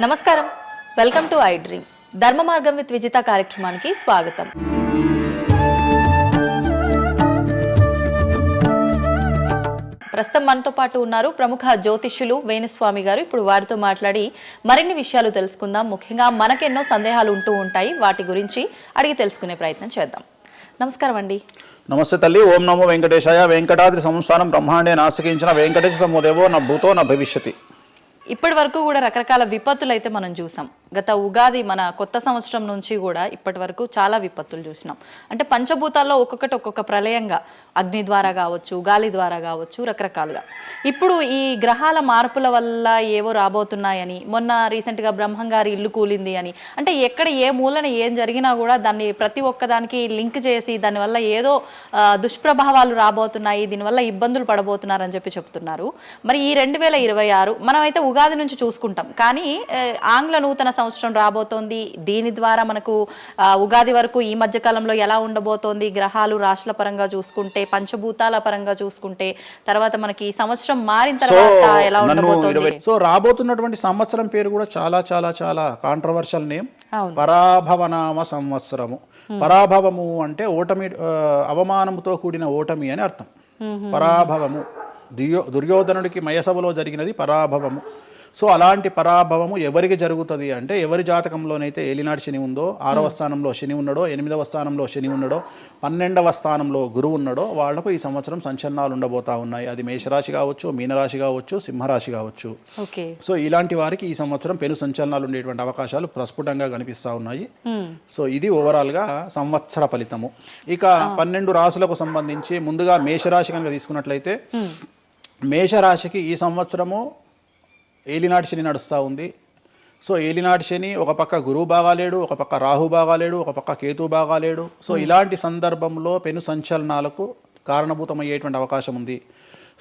నమస్కారం, welcome to I dream. ధర్మ మార్గం విత్ విజిత కార్యక్రమానికి స్వాగతం. ప్రస్తుతం మనతో పాటు ఉన్నారు ప్రముఖ జ్యోతిష్యులు వేణుస్వామి గారు. ఇప్పుడు వారితో మాట్లాడి మరిన్ని విషయాలు తెలుసుకుందాం. ముఖ్యంగా మనకెన్నో సందేహాలు ఉంటూ ఉంటాయి, వాటి గురించి అడిగి తెలుసుకునే ప్రయత్నం చేద్దాం. నమస్కారం అండి. నమస్తే తల్లి. ఓం నమో వెంకటేశాయ. వెంకటాద్రి సంస్థానం బ్రహ్మాండే నాసికించిన వెంకటేశ సమోదేవో నా భూతో నా భవిష్యతి. ఇప్పటి వరకు కూడా రకరకాల విపత్తులు అయితే మనం చూసాం. గత ఉగాది మన కొత్త సంవత్సరం నుంచి కూడా ఇప్పటి వరకు చాలా విపత్తులు చూసినాం. అంటే పంచభూతాల్లో ఒక్కొక్కటి ఒక్కొక్క ప్రళయంగా, అగ్ని ద్వారా కావచ్చు, గాలి ద్వారా కావచ్చు, రకరకాలుగా. ఇప్పుడు ఈ గ్రహాల మార్పుల వల్ల ఏవో రాబోతున్నాయని, మొన్న రీసెంట్గా బ్రహ్మంగారి ఇల్లు కూలింది అని, అంటే ఎక్కడ ఏ మూలన ఏం జరిగినా కూడా దాన్ని ప్రతి ఒక్కదానికి లింక్ చేసి దానివల్ల ఏదో దుష్ప్రభావాలు రాబోతున్నాయి, దీనివల్ల ఇబ్బందులు పడబోతున్నారని చెప్తున్నారు. మరి ఈ 2026 మనమైతే ఉగాది నుంచి చూసుకుంటాం, కానీ ఆంగ్ల నూతన సంవత్సరం రాబోతోంది. దీని ద్వారా మనకు ఉగాది వరకు ఈ మధ్య కాలంలో ఎలా ఉండబోతోంది, గ్రహాలు రాశుల పరంగా చూసుకుంటే, పంచభూతాల పరంగా చూసుకుంటే, తర్వాత మనకి సంవత్సరం మారిన తర్వాత ఎలా ఉండబోతోంది. సో రాబోతున్నటువంటి సంవత్సరం పేరు కూడా చాలా చాలా చాలా కాంట్రవర్షియల్ నేమ్, పరాభవనామ సంవత్సరము. పరాభవము అంటే ఓటమి, అవమానముతో కూడిన ఓటమి అని అర్థం. పరాభవము దుర్యోధనుడికి మయసభలో జరిగినది పరాభవము. సో అలాంటి పరాభవము ఎవరికి జరుగుతుంది అంటే, ఎవరి జాతకంలోనైతే ఏలినాటి శని ఉందో, 6వ స్థానంలో శని ఉన్నాడో, 8వ స్థానంలో శని ఉన్నాడో, 12వ స్థానంలో గురువు ఉన్నాడో, వాళ్లకు ఈ సంవత్సరం సంచలనాలు ఉండబోతా ఉన్నాయి. అది మేషరాశి కావచ్చు, మీనరాశి కావచ్చు, సింహరాశి కావచ్చు. సో ఇలాంటి వారికి ఈ సంవత్సరం పెను సంచలనాలు ఉండేటువంటి అవకాశాలు ప్రస్ఫుటంగా కనిపిస్తూ ఉన్నాయి. సో ఇది ఓవరాల్గా సంవత్సర ఫలితము. ఇక 12 రాశులకు సంబంధించి ముందుగా మేషరాశి కనుక తీసుకున్నట్లయితే, మేషరాశికి ఈ సంవత్సరము ఏలినాటి శని నడుస్తూ ఉంది. సో ఏలినాటి శని ఒక పక్క గురువు బాగాలేడు, ఒక పక్క రాహు బాగాలేడు, ఒక పక్క కేతు బాగాలేడు. సో ఇలాంటి సందర్భంలో పెను సంచలనాలకు కారణభూతమయ్యేటువంటి అవకాశం ఉంది.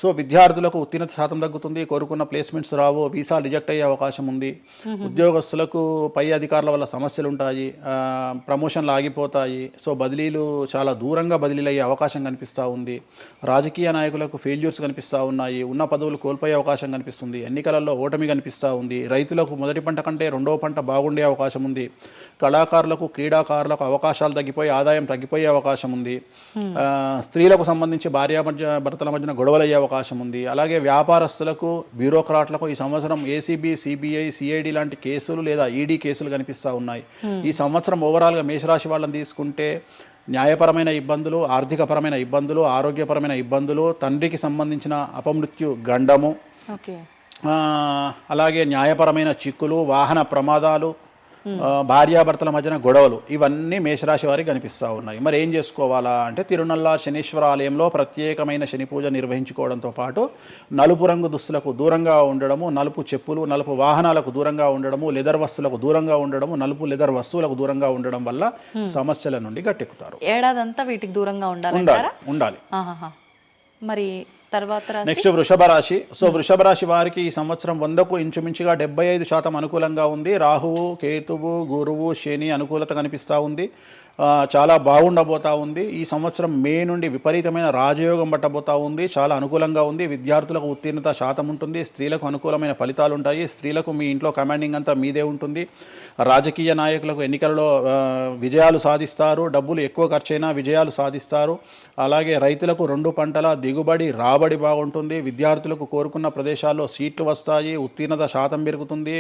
సో విద్యార్థులకు ఉత్తీర్ణత శాతం తగ్గుతుంది, కోరుకున్న ప్లేస్మెంట్స్ రావు, వీసా రిజెక్ట్ అయ్యే అవకాశం ఉంది. ఉద్యోగస్తులకు పై అధికారుల వల్ల సమస్యలు ఉంటాయి, ప్రమోషన్లు ఆగిపోతాయి. సో బదిలీలు చాలా దూరంగా బదిలీలు అయ్యే అవకాశం కనిపిస్తూ ఉంది. రాజకీయ నాయకులకు ఫెయిల్యూర్స్ కనిపిస్తూ ఉన్నాయి, ఉన్న పదవులు కోల్పోయే అవకాశం కనిపిస్తుంది, ఎన్నికలలో ఓటమి కనిపిస్తూ ఉంది. రైతులకు మొదటి పంట కంటే రెండవ పంట బాగుండే అవకాశం ఉంది. కళాకారులకు, క్రీడాకారులకు అవకాశాలు తగ్గిపోయి ఆదాయం తగ్గిపోయే అవకాశం ఉంది. స్త్రీలకు సంబంధించి భర్తల మధ్యన గొడవలు అయ్యే అవకాశం ఉంది. అలాగే వ్యాపారస్తులకు, బ్యూరోక్రాట్లకు ఈ సంవత్సరం ఏసీబీ, సిబిఐ, సిఐడి లాంటి కేసులు లేదా ఈడీ కేసులు కనిపిస్తూ ఉన్నాయి. ఈ సంవత్సరం ఓవరాల్గా మేషరాశి వాళ్ళని తీసుకుంటే న్యాయపరమైన ఇబ్బందులు, ఆర్థికపరమైన ఇబ్బందులు, ఆరోగ్యపరమైన ఇబ్బందులు, తండ్రికి సంబంధించిన అపమృత్యు గండము, అలాగే న్యాయపరమైన చిక్కులు, వాహన ప్రమాదాలు, భార్యాభర్తల మధ్యన గొడవలు, ఇవన్నీ మేషరాశి వారికి కనిపిస్తూ ఉన్నాయి. మరి ఏం చేసుకోవాలా అంటే, తిరునల్ల శనీశ్వర ఆలయంలో ప్రత్యేకమైన శని పూజ నిర్వహించుకోవడంతో పాటు నలుపు రంగు దుస్తులకు దూరంగా ఉండడము, నలుపు చెప్పులు, నలుపు వాహనాలకు దూరంగా ఉండడము, లెదర్ వస్తువులకు దూరంగా ఉండడము, నలుపు లెదర్ వస్తువులకు దూరంగా ఉండడం వల్ల సమస్యల నుండి గట్టెక్కుతారు. ఏడాదంతా వీటికి దూరంగా ఉండాలి. మరి నెక్స్ట్ వృషభ రాశి. సో వృషభ రాశి వారికి ఈ సంవత్సరం 100కు ఇంచుమించుగా 75% అనుకూలంగా ఉంది. రాహువు, కేతువు, గురువు, శని అనుకూలత కనిపిస్తూ ఉంది. చాలా బాగుండబోతా ఉంది. ఈ సంవత్సరం మే నుండి విపరీతమైన రాజయోగం పట్టబోతా ఉంది. చాలా అనుకూలంగా ఉంది. విద్యార్థులకు ఉత్తీర్ణత శాతం ఉంటుంది. స్త్రీలకు అనుకూలమైన ఫలితాలు ఉంటాయి. స్త్రీలకు మీ ఇంట్లో కమాండింగ్ అంతా మీదే ఉంటుంది. రాజకీయ నాయకులకు ఎన్నికలలో విజయాలు సాధిస్తారు. డబ్బులు ఎక్కువ ఖర్చైనా విజయాలు సాధిస్తారు. అలాగే రైతులకు 2 పంటల దిగుబడి, రాబడి బాగుంటుంది. విద్యార్థులకు కోరుకున్న ప్రదేశాల్లో సీట్లు వస్తాయి. ఉత్తీర్ణత శాతం పెరుగుతుంది.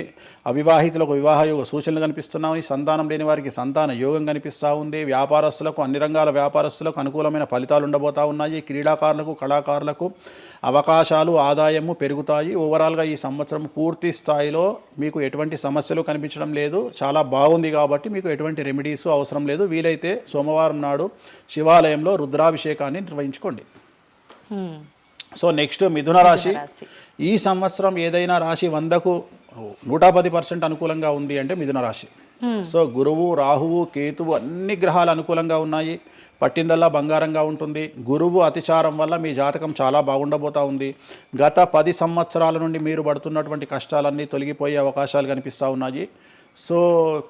అవివాహితులకు వివాహ యోగ సూచనలు కనిపిస్తున్నాయి. సంతానం లేని వారికి సంతాన యోగం కనిపిస్తూ ఉంది. వ్యాపారస్తులకు, అన్ని రంగాల వ్యాపారస్తులకు అనుకూలమైన ఫలితాలు ఉండబోతా ఉన్నాయి. క్రీడాకారులకు, కళాకారులకు అవకాశాలు, ఆదాయము పెరుగుతాయి. ఓవరాల్గా ఈ సంవత్సరం పూర్తి స్థాయిలో మీకు ఎటువంటి సమస్యలు కనిపించడం లేదు. చాలా బాగుంది కాబట్టి మీకు ఎటువంటి రెమెడీస్ అవసరం లేదు. వీలైతే సోమవారం నాడు శివాలయంలో రుద్రాభిషేకాన్ని నిర్వహించుకోండి. సో నెక్స్ట్ మిథున రాశి. ఈ సంవత్సరం ఏదైనా రాశి 100కు 110% అనుకూలంగా ఉంది అంటే మిథున రాశి. సో గురువు, రాహువు, కేతువు అన్ని గ్రహాలు అనుకూలంగా ఉన్నాయి. పట్టిందల్లా బంగారంగా ఉంటుంది. గురువు అతిచారం వల్ల మీ జాతకం చాలా బాగుండబోతా ఉంది. గత 10 సంవత్సరాల నుండి మీరు పడుతున్నటువంటి కష్టాలన్నీ తొలగిపోయే అవకాశాలు కనిపిస్తూ ఉన్నాయి. సో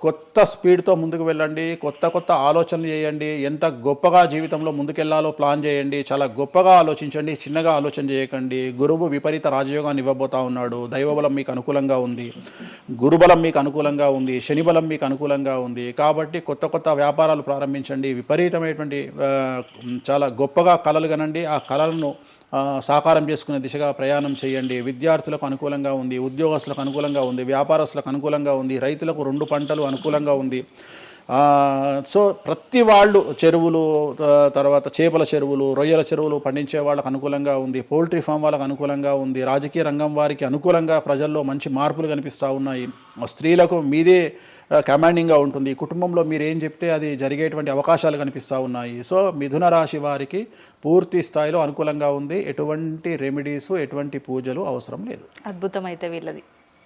కొత్త స్పీడ్తో ముందుకు వెళ్ళండి, కొత్త కొత్త ఆలోచనలు చేయండి, ఎంత గొప్పగా జీవితంలో ముందుకెళ్లాలో ప్లాన్ చేయండి, చాలా గొప్పగా ఆలోచించండి, చిన్నగా ఆలోచన చేయకండి. గురువు విపరీత రాజయోగాన్ని ఇవ్వబోతా ఉన్నాడు. దైవబలం మీకు అనుకూలంగా ఉంది, గురుబలం మీకు అనుకూలంగా ఉంది, శనిబలం మీకు అనుకూలంగా ఉంది. కాబట్టి కొత్త కొత్త వ్యాపారాలు ప్రారంభించండి, విపరీతమైనటువంటి చాలా గొప్పగా కలలు కనండి, ఆ కళలను సాకారం చేసుకునే దిశగా ప్రయాణం చేయండి. విద్యార్థులకు అనుకూలంగా ఉంది, ఉద్యోగస్తులకు అనుకూలంగా ఉంది, వ్యాపారస్తులకు అనుకూలంగా ఉంది, రైతులకు 2 పంటలు అనుకూలంగా ఉంది. సో ప్రతి వాళ్ళు చెరువులు, తర్వాత చేపల చెరువులు, రొయ్యల చెరువులు పండించే వాళ్ళకు అనుకూలంగా ఉంది, పౌల్ట్రీ ఫామ్ వాళ్ళకు అనుకూలంగా ఉంది, రాజకీయ రంగం వారికి అనుకూలంగా ప్రజల్లో మంచి మార్పులు కనిపిస్తూ ఉన్నాయి. స్త్రీలకు మీదే కమాండింగ్గా ఉంటుంది, కుటుంబంలో మీరు ఏం చెప్తే అది జరిగేటువంటి అవకాశాలు కనిపిస్తూ ఉన్నాయి. సో మిథున రాశి వారికి పూర్తి స్థాయిలో అనుకూలంగా ఉంది. ఎటువంటి రెమెడీస్, ఎటువంటి పూజలు అవసరం లేదు. అద్భుతం అయితే వీళ్ళది.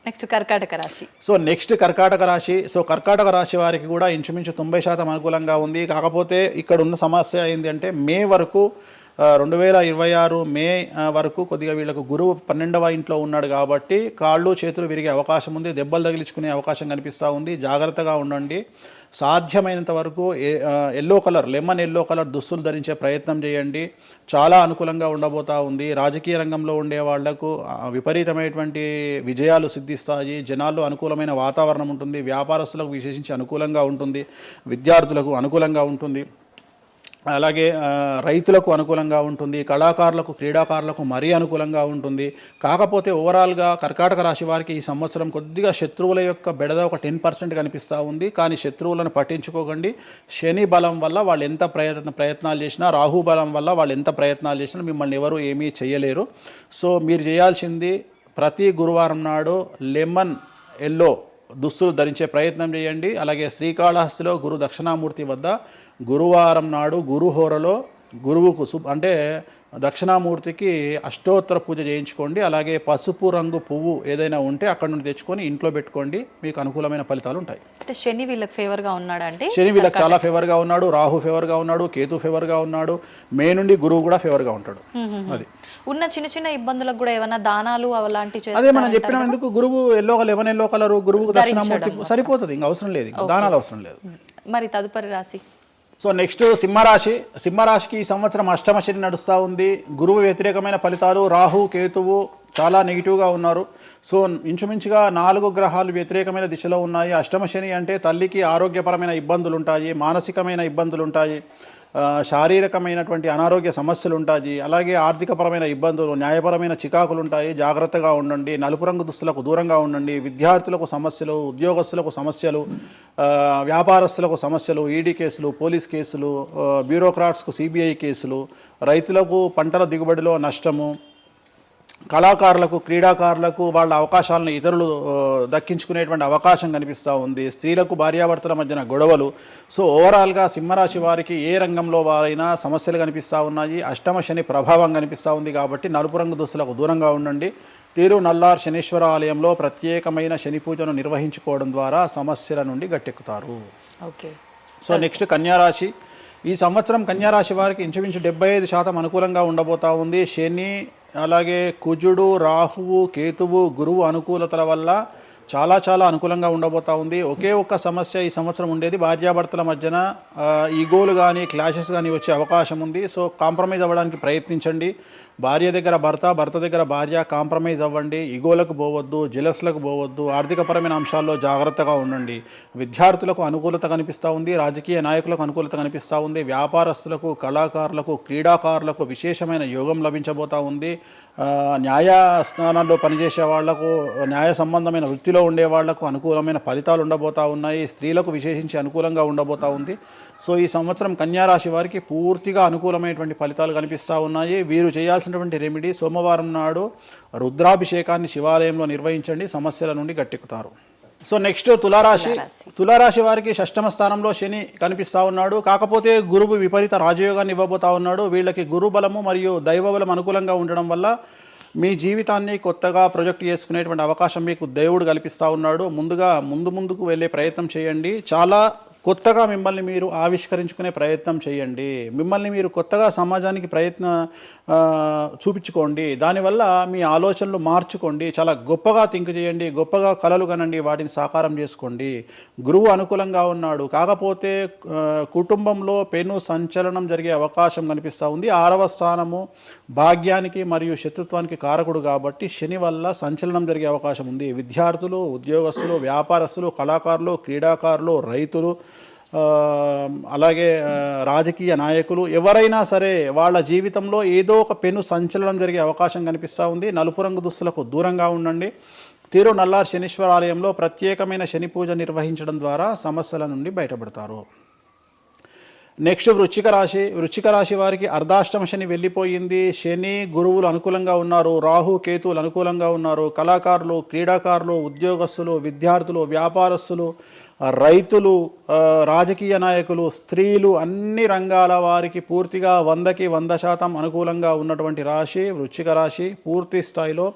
నెక్స్ట్ కర్కాటక రాశి. సో నెక్స్ట్ కర్కాటక రాశి. సో కర్కాటక రాశి వారికి కూడా ఇంచుమించు 90% అనుకూలంగా ఉంది. కాకపోతే ఇక్కడ ఉన్న సమస్య ఏంటి అంటే మే వరకు 2026 మే వరకు కొద్దిగా వీళ్ళకు గురువు 12వ ఇంట్లో ఉన్నాడు కాబట్టి కాళ్ళు చేతులు విరిగే అవకాశం ఉంది, దెబ్బలు తగిలించుకునే అవకాశం కనిపిస్తూ ఉంది. జాగ్రత్తగా ఉండండి. సాధ్యమైనంత వరకు yellow colour, lemon yellow colour దుస్తులు ధరించే ప్రయత్నం చేయండి. చాలా అనుకూలంగా ఉండబోతూ ఉంది. రాజకీయ రంగంలో ఉండే వాళ్లకు విపరీతమైనటువంటి విజయాలు సిద్ధిస్తాయి. జనాల్లో అనుకూలమైన వాతావరణం ఉంటుంది. వ్యాపారస్తులకు విశేషించి అనుకూలంగా ఉంటుంది. విద్యార్థులకు అనుకూలంగా ఉంటుంది. అలాగే రైతులకు అనుకూలంగా ఉంటుంది. కళాకారులకు, క్రీడాకారులకు మరీ అనుకూలంగా ఉంటుంది. కాకపోతే ఓవరాల్గా కర్కాటక రాశి వారికి ఈ సంవత్సరం కొద్దిగా శత్రువుల యొక్క బెడద ఒక 10% కనిపిస్తూ ఉంది. కానీ శత్రువులను పట్టించుకోకండి. శని బలం వల్ల వాళ్ళు ఎంత ప్రయత్నాలు చేసినా, రాహు బలం వల్ల వాళ్ళు ఎంత ప్రయత్నాలు చేసినా మిమ్మల్ని ఎవరు ఏమీ చేయలేరు. సో మీరు చేయాల్సింది ప్రతి గురువారం నాడు లెమన్ ఎల్లో దుస్తులు ధరించే ప్రయత్నం చేయండి. అలాగే శ్రీకాళహస్తిలో గురు దక్షిణామూర్తి వద్ద గురువారం నాడు గురుహోరలో గురువుకు అంటే దక్షిణామూర్తికి అష్టోత్తర పూజ చేయించుకోండి. అలాగే పసుపు రంగు పువ్వు ఏదైనా ఉంటే అక్కడ నుండి తెచ్చుకొని ఇంట్లో పెట్టుకోండి. మీకు అనుకూలమైన ఫలితాలు ఉంటాయి. అంటే శని వీళ్ళకి ఫేవర్గా ఉన్నాడు అంటే శని వీళ్ళకి చాలా ఫేవర్గా ఉన్నాడు, రాహు ఫేవర్గా ఉన్నాడు, కేతు ఫేవర్గా ఉన్నాడు, మే నుండి గురువు కూడా ఫేవర్గా ఉంటాడు. అది ఉన్న చిన్న చిన్న ఇబ్బందులకు కూడా ఏమైనా దానాలు అలాంటివి అదే మనం చెప్పిన ఎందుకు గురువు లెమన్ ఎల్లో కలర్ గురువుకు దక్షిణామూర్తి సరిపోతుంది, ఇంకా అవసరం లేదు, దానాలు అవసరం లేదు. మరి తదుపరి రాశి. సో నెక్స్ట్ సింహరాశి. సింహరాశికి ఈ సంవత్సరం అష్టమ శని నడుస్తూ ఉంది. గురువు వ్యతిరేకమైన ఫలితాలు, రాహు కేతువు చాలా నెగిటివ్గా ఉన్నారు. సో ఇంచుమించుగా 4 గ్రహాలు వ్యతిరేకమైన దిశలో ఉన్నాయి. అష్టమ శని అంటే తల్లికి ఆరోగ్యపరమైన ఇబ్బందులు ఉంటాయి, మానసికమైన ఇబ్బందులు ఉంటాయి, శారీరకమైనటువంటి అనారోగ్య సమస్యలు ఉంటాయి, అలాగే ఆర్థికపరమైన ఇబ్బందులు, న్యాయపరమైన చికాకులు ఉంటాయి. జాగ్రత్తగా ఉండండి. నలుపు రంగు దుస్తులకు దూరంగా ఉండండి. విద్యార్థులకు సమస్యలు, ఉద్యోగస్తులకు సమస్యలు, వ్యాపారస్తులకు సమస్యలు, ఈడీ కేసులు, పోలీస్ కేసులు, బ్యూరోక్రాట్స్కు సిబిఐ కేసులు, రైతులకు పంటల దిగుబడిలో నష్టము, కళాకారులకు, క్రీడాకారులకు వాళ్ళ అవకాశాలను ఇతరులు దక్కించుకునేటువంటి అవకాశం కనిపిస్తూ ఉంది. స్త్రీలకు భార్యాభర్తల మధ్యన గొడవలు. సో ఓవరాల్గా సింహరాశి వారికి ఏ రంగంలో వారైనా సమస్యలు కనిపిస్తూ ఉన్నాయి. అష్టమ శని ప్రభావం కనిపిస్తూ ఉంది కాబట్టి నలుపు రంగు దుస్తులకు దూరంగా ఉండండి. తీరు నల్లార్ శనీశ్వర ఆలయంలో ప్రత్యేకమైన శని పూజను నిర్వహించుకోవడం ద్వారా సమస్యల నుండి గట్టెక్కుతారు. ఓకే. సో నెక్స్ట్ కన్యారాశి. ఈ సంవత్సరం కన్యారాశి వారికి ఇంచుమించు 75% అనుకూలంగా ఉండబోతా ఉంది. శని, అలాగే కుజుడు, రాహువు, కేతువు, గురువు అనుకూలతల వల్ల చాలా అనుకూలంగా ఉండబోతా ఉంది. ఒకే ఒక్క సమస్య ఈ సంవత్సరం ఉండేది, భార్యాభర్తల మధ్యన ఈగోలు కానీ క్లాషెస్ కానీ వచ్చే అవకాశం ఉంది. సో కాంప్రమైజ్ అవ్వడానికి ప్రయత్నించండి. భార్య దగ్గర భర్త, భర్త దగ్గర భార్య కాంప్రమైజ్ అవ్వండి. ఈగోలకు పోవద్దు, జెలస్లకు పోవద్దు. ఆర్థికపరమైన అంశాల్లో జాగ్రత్తగా ఉండండి. విద్యార్థులకు అనుకూలత కనిపిస్తూ ఉంది. రాజకీయ నాయకులకు అనుకూలత కనిపిస్తూ ఉంది. వ్యాపారస్తులకు, కళాకారులకు, క్రీడాకారులకు విశేషమైన యోగం లభించబోతూ ఉంది. న్యాయస్థానాల్లో పనిచేసే వాళ్లకు, న్యాయ సంబంధమైన వృత్తిలో ఉండే వాళ్లకు అనుకూలమైన ఫలితాలు ఉండబోతూ ఉన్నాయి. స్త్రీలకు విశేషించి అనుకూలంగా ఉండబోతూ ఉంది. సో ఈ సంవత్సరం కన్యారాశి వారికి పూర్తిగా అనుకూలమైనటువంటి ఫలితాలు కనిపిస్తూ ఉన్నాయి. వీరు చేయాల్సినటువంటి రెమెడీ, సోమవారం నాడు రుద్రాభిషేకాన్ని శివాలయంలో నిర్వహించండి, సమస్యల నుండి గట్టెక్కుతారు. సో నెక్స్ట్ తులారాశి. తులారాశి వారికి 6వ స్థానంలో శని కనిపిస్తూ ఉన్నాడు. కాకపోతే గురువు విపరీత రాజయోగాన్ని ఇవ్వబోతా ఉన్నాడు. వీళ్ళకి గురు బలము మరియు దైవ బలం అనుకూలంగా ఉండడం వల్ల మీ జీవితాన్ని కొత్తగా ప్రొజెక్ట్ చేసుకునేటువంటి అవకాశం మీకు దేవుడు కల్పిస్తూ ఉన్నాడు. ముందుకు వెళ్ళే ప్రయత్నం చేయండి. చాలా కొత్తగా మిమ్మల్ని మీరు ఆవిష్కరించుకునే ప్రయత్నం చేయండి. మిమ్మల్ని మీరు కొత్తగా సమాజానికి చూపించుకోండి. దానివల్ల మీ ఆలోచనలు మార్చుకోండి. చాలా గొప్పగా థింక్ చేయండి, గొప్పగా కలలు కనండి, వాటిని సాకారం చేసుకోండి. గురువు అనుకూలంగా ఉన్నాడు, కాకపోతే కుటుంబంలో పెను సంచలనం జరిగే అవకాశం కనిపిస్తూ ఉంది. 6వ స్థానము భాగ్యానికి మరియు శత్రుత్వానికి కారకుడు కాబట్టి శని వల్ల సంచలనం జరిగే అవకాశం ఉంది. విద్యార్థులు, ఉద్యోగస్తులు, వ్యాపారస్తులు, కళాకారులు, క్రీడాకారులు, రైతులు, అలాగే రాజకీయ నాయకులు ఎవరైనా సరే వాళ్ళ జీవితంలో ఏదో ఒక పెను సంచలనం జరిగే అవకాశం కనిపిస్తూ ఉంది. నలుపు రంగు దుస్తులకు దూరంగా ఉండండి. తిరునల్లార్ శనీశ్వర ఆలయంలో ప్రత్యేకమైన శని పూజ నిర్వహించడం ద్వారా సమస్యల నుండి బయటపడతారు. నెక్స్ట్ వృశ్చిక రాశి వారికి అర్ధాష్టమ శని వెళ్ళిపోయింది. శని గురువులు అనుకూలంగా ఉన్నారు, రాహు కేతువులు అనుకూలంగా ఉన్నారు. కళాకారులు, క్రీడాకారులు, ఉద్యోగస్తులు, విద్యార్థులు, వ్యాపారస్తులు, రైతులు, రాజకీయ నాయకులు, స్త్రీలు, అన్ని రంగాల వారికి పూర్తిగా 100కి 100% అనుకూలంగా ఉన్నటువంటి రాశి వృశ్చిక రాశి. పూర్తి స్థాయిలో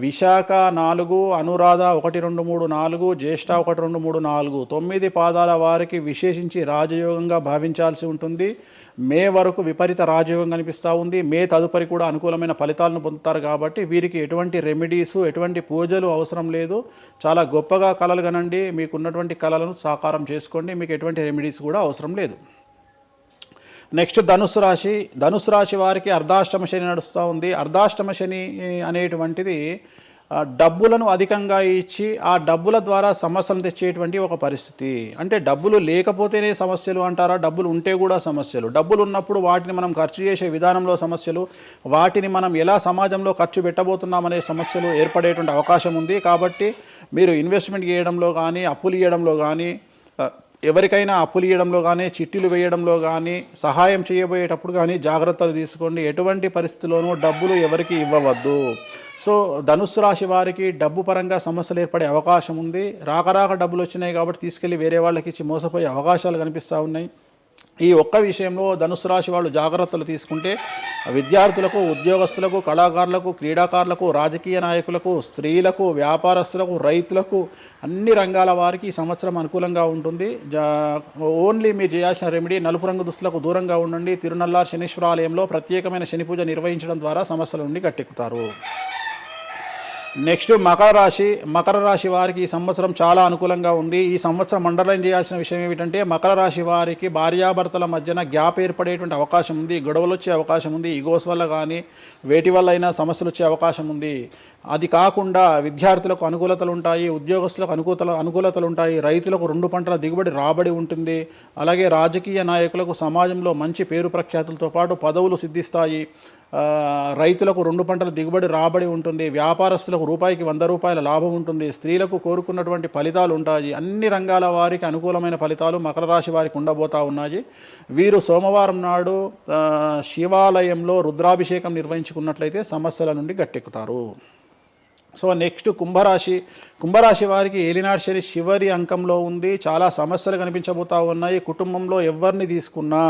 విశాఖ 4, అనురాధ 1, 2, 3, 4, జ్యేష్ఠ 1, 2, 3, 4, 9 పాదాల వారికి విశేషించి రాజయోగంగా భావించాల్సి ఉంటుంది. మే వరకు విపరీత రాజయోగం కనిపిస్తూ ఉంది. మే తదుపరి కూడా అనుకూలమైన ఫలితాలను పొందుతారు కాబట్టి వీరికి ఎటువంటి రెమెడీసు, ఎటువంటి పూజలు అవసరం లేదు. చాలా గొప్పగా కళలు కనండి, మీకు ఉన్నటువంటి కళలను సాకారం చేసుకోండి, మీకు ఎటువంటి రెమెడీస్ కూడా అవసరం లేదు. నెక్స్ట్ ధనుసు రాశి వారికి అర్ధాష్టమ శని నడుస్తూ ఉంది. అర్ధాష్టమ శని అనేటువంటిది డబ్బులను అధికంగా ఇచ్చి ఆ డబ్బుల ద్వారా సమస్యలు తెచ్చేటువంటి ఒక పరిస్థితి. అంటే డబ్బులు లేకపోతేనే సమస్యలు అంటారా? డబ్బులు ఉంటే కూడా సమస్యలు. డబ్బులు ఉన్నప్పుడు వాటిని మనం ఖర్చు చేసే విధానంలో సమస్యలు, వాటిని మనం ఎలా సమాజంలో ఖర్చు పెట్టబోతున్నామనే సమస్యలు ఏర్పడేటువంటి అవకాశం ఉంది. కాబట్టి మీరు ఇన్వెస్ట్మెంట్ చేయడంలో కానీ, అప్పులు ఇవ్వడంలో కానీ, ఎవరికైనా అప్పులు ఇవ్వడంలో కానీ, చిట్టీలు వేయడంలో కానీ, సహాయం చేయబోయేటప్పుడు కానీ జాగ్రత్తలు తీసుకోండి. ఎటువంటి పరిస్థితుల్లోనూ డబ్బులు ఎవరికి ఇవ్వవద్దు. సో ధనుస్సు రాశి వారికి డబ్బు పరంగా సమస్యలు ఏర్పడే అవకాశం ఉంది. రాక డబ్బులు వచ్చినాయి కాబట్టి తీసుకెళ్ళి వేరే వాళ్ళకి ఇచ్చి మోసపోయే అవకాశాలు కనిపిస్తూ ఉన్నాయి. ఈ ఒక్క విషయంలో ధనుసు రాశి వాళ్ళు జాగ్రత్తలు తీసుకుంటే విద్యార్థులకు, ఉద్యోగస్తులకు, కళాకారులకు, క్రీడాకారులకు, రాజకీయ నాయకులకు, స్త్రీలకు, వ్యాపారస్తులకు, రైతులకు, అన్ని రంగాల వారికి ఈ సంవత్సరం అనుకూలంగా ఉంటుంది. ఓన్లీ మీరు చేయాల్సిన రెమెడీ నలుపు రంగు దుస్తులకు దూరంగా ఉండండి. తిరునల్లార్ శనీశ్వర ఆలయంలో ప్రత్యేకమైన శని పూజ నిర్వహించడం ద్వారా సమస్యల నుండి గట్టెక్కుతారు. నెక్స్ట్ మకర రాశి వారికి ఈ సంవత్సరం చాలా అనుకూలంగా ఉంది. ఈ సంవత్సరం అండర్లైన్ చేయాల్సిన విషయం ఏమిటంటే మకర రాశి వారికి భార్యాభర్తల మధ్యన గ్యాప్ ఏర్పడేటువంటి అవకాశం ఉంది. గొడవలు వచ్చే అవకాశం ఉంది. ఈగోస్ వల్ల కానీ వేటి వల్ల అయినా సమస్యలు వచ్చే అవకాశం ఉంది. అది కాకుండా విద్యార్థులకు అనుకూలతలు ఉంటాయి, ఉద్యోగస్తులకు అనుకూలతలు ఉంటాయి, రైతులకు 2 పంటల దిగుబడి రాబడి ఉంటుంది. అలాగే రాజకీయ నాయకులకు సమాజంలో మంచి పేరు ప్రఖ్యాతులతో పాటు పదవులు సిద్ధిస్తాయి. రైతులకు 2 పంటల దిగుబడి రాబడి ఉంటుంది. వ్యాపారస్తులకు రూపాయికి 100 రూపాయల లాభం ఉంటుంది. స్త్రీలకు కోరుకున్నటువంటి ఫలితాలు ఉంటాయి. అన్ని రంగాల వారికి అనుకూలమైన ఫలితాలు మకర రాశి వారికి ఉండబోతా ఉన్నాయి. వీరు సోమవారం నాడు శివాలయంలో రుద్రాభిషేకం నిర్వహించుకున్నట్లయితే సమస్యల నుండి గట్టెక్కుతారు. సో నెక్స్ట్ కుంభరాశి వారికి ఏలినాటి శని చివరి అంకంలో ఉంది. చాలా సమస్యలు కనిపించబోతా ఉన్నాయి. కుటుంబంలో ఎవరిని తీసుకున్నా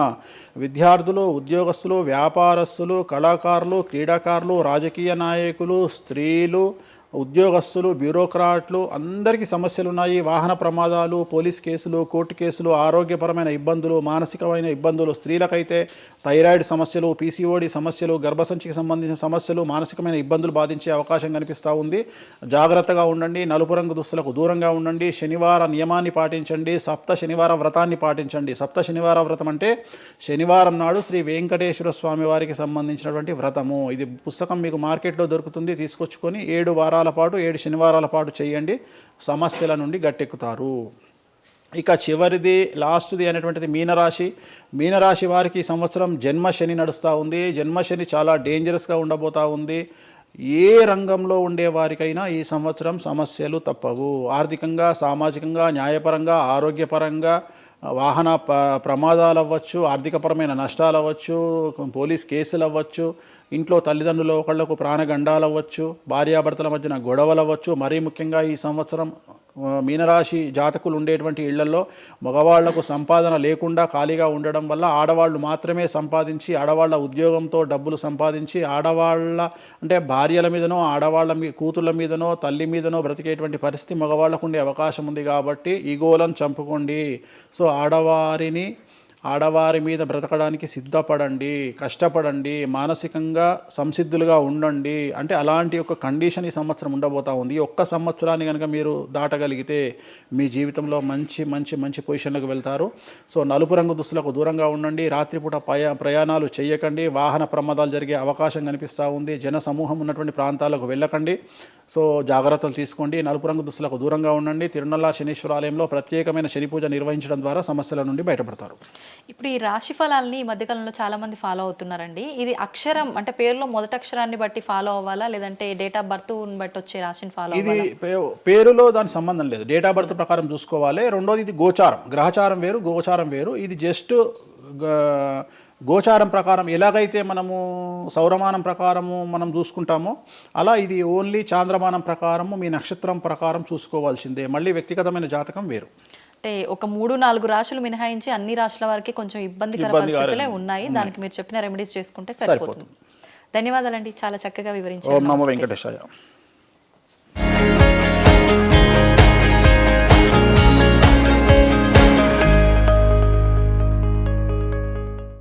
విద్యార్థులు, ఉద్యోగస్తులు, వ్యాపారస్తులు, కళాకారులు, క్రీడాకారులు, రాజకీయ నాయకులు, స్త్రీలు, ఉద్యోగస్తులు, బ్యూరోక్రాట్లు అందరికీ సమస్యలు ఉన్నాయి. వాహన ప్రమాదాలు, పోలీస్ కేసులు, కోర్టు కేసులు, ఆరోగ్యపరమైన ఇబ్బందులు, మానసికమైన ఇబ్బందులు, స్త్రీలకైతే థైరాయిడ్ సమస్యలు, పీసీఓడి సమస్యలు, గర్భసంచికి సంబంధించిన సమస్యలు, మానసికమైన ఇబ్బందులు బాధించే అవకాశం కనిపిస్తూ ఉంది. జాగ్రత్తగా ఉండండి. నలుపు రంగు దుస్తులకు దూరంగా ఉండండి. శనివార నియమాన్ని పాటించండి. సప్త శనివార వ్రతాన్ని పాటించండి. సప్త శనివార వ్రతం అంటే శనివారం నాడు శ్రీ వెంకటేశ్వర స్వామి వారికి సంబంధించినటువంటి వ్రతము. ఇది పుస్తకం మీకు మార్కెట్లో దొరుకుతుంది, తీసుకొచ్చుకొని 7 వారాల పాటు 7 శనివారాల పాటు చేయండి. సమస్యల నుండి గట్టెక్కుతారు. ఇక చివరిది లాస్ట్ది అనేటువంటిది మీనరాశి వారికి ఈ సంవత్సరం జన్మశని నడుస్తూ ఉంది. జన్మశని చాలా డేంజరస్గా ఉండబోతూ ఉంది. ఏ రంగంలో ఉండే వారికైనా ఈ సంవత్సరం సమస్యలు తప్పవు. ఆర్థికంగా, సామాజికంగా, న్యాయపరంగా, ఆరోగ్యపరంగా, వాహన ప్రమాదాలు అవ్వచ్చు, ఆర్థికపరమైన నష్టాలు అవ్వచ్చు, పోలీస్ కేసులు అవ్వచ్చు, ఇంట్లో తల్లిదండ్రులు ఒకళ్లకు ప్రాణగండాలు అవ్వచ్చు, భార్యాభర్తల మధ్యన గొడవలు అవ్వచ్చు. మరీ ముఖ్యంగా ఈ సంవత్సరం మీనరాశి జాతకులు ఉండేటువంటి ఇళ్లలో మగవాళ్లకు సంపాదన లేకుండా ఖాళీగా ఉండడం వల్ల ఆడవాళ్ళు మాత్రమే సంపాదించి ఆడవాళ్ళ ఉద్యోగంతో డబ్బులు సంపాదించి ఆడవాళ్ళ అంటే భార్యల మీదనో ఆడవాళ్ళ కూతుళ్ళ మీదనో తల్లి మీదనో బ్రతికేటువంటి పరిస్థితి మగవాళ్ళకు ఉండే అవకాశం ఉంది. కాబట్టి ఈగోలను చంపుకోండి. సో ఆడవారి మీద బ్రతకడానికి సిద్ధపడండి, కష్టపడండి, మానసికంగా సంసిద్ధులుగా ఉండండి. అంటే అలాంటి ఒక కండిషన్ ఈ సంవత్సరం ఉండబోతా ఉంది. ఈ ఒక్క సంవత్సరాన్ని కనుక మీరు దాటగలిగితే మీ జీవితంలో మంచి మంచి మంచి పొజిషన్లకు వెళ్తారు. సో నలుపు రంగు దుస్తులకు దూరంగా ఉండండి. రాత్రిపూట ప్రయాణాలు చేయకండి. వాహన ప్రమాదాలు జరిగే అవకాశం కనిపిస్తూ ఉంది. జన సమూహం ఉన్నటువంటి ప్రాంతాలకు వెళ్ళకండి. సో జాగ్రత్తలు తీసుకోండి. నలుపు రంగు దుస్తులకు దూరంగా ఉండండి. తిరునల్లా శనీశ్వర ఆలయంలో ప్రత్యేకమైన శని పూజ నిర్వహించడం ద్వారా సమస్యల నుండి బయటపడతారు. ఇప్పుడు ఈ రాశి ఫలాల్ని ఈ మధ్యకాలంలో చాలా మంది ఫాలో అవుతున్నారండి. ఇది అక్షరం అంటే పేరులో మొదటి అక్షరాన్ని బట్టి ఫాలో అవ్వాలా, లేదంటే డేట్ ఆఫ్ బర్త్ బట్టి వచ్చే రాశిని ఫాలో ఇది అవ్వాలా? పేరులో దాని సంబంధం లేదు. డేట్ ఆఫ్ బర్త్ ప్రకారం చూసుకోవాలి. రెండోది ఇది గోచారం, గ్రహచారం వేరు, గోచారం వేరు. ఇది జస్ట్ గోచారం ప్రకారం ఎలాగైతే మనము సౌరమానం ప్రకారము మనం చూసుకుంటామో అలా ఇది ఓన్లీ చాంద్రమానం ప్రకారము మీ నక్షత్రం ప్రకారం చూసుకోవాల్సిందే. మళ్ళీ వ్యక్తిగతమైన జాతకం వేరు. అంటే ఒక 3-4 రాశులు మినహాయించి అన్ని రాశుల వారికి కొంచెం ఇబ్బందికర పరిస్థితులే ఉన్నాయి. దానికి మీరు చెప్పిన రెమెడీస్ చేసుకుంటే సరిపోతుంది. ధన్యవాదాలండి, చాలా చక్కగా వివరించారు. ఓం నమో వెంకటేశాయ.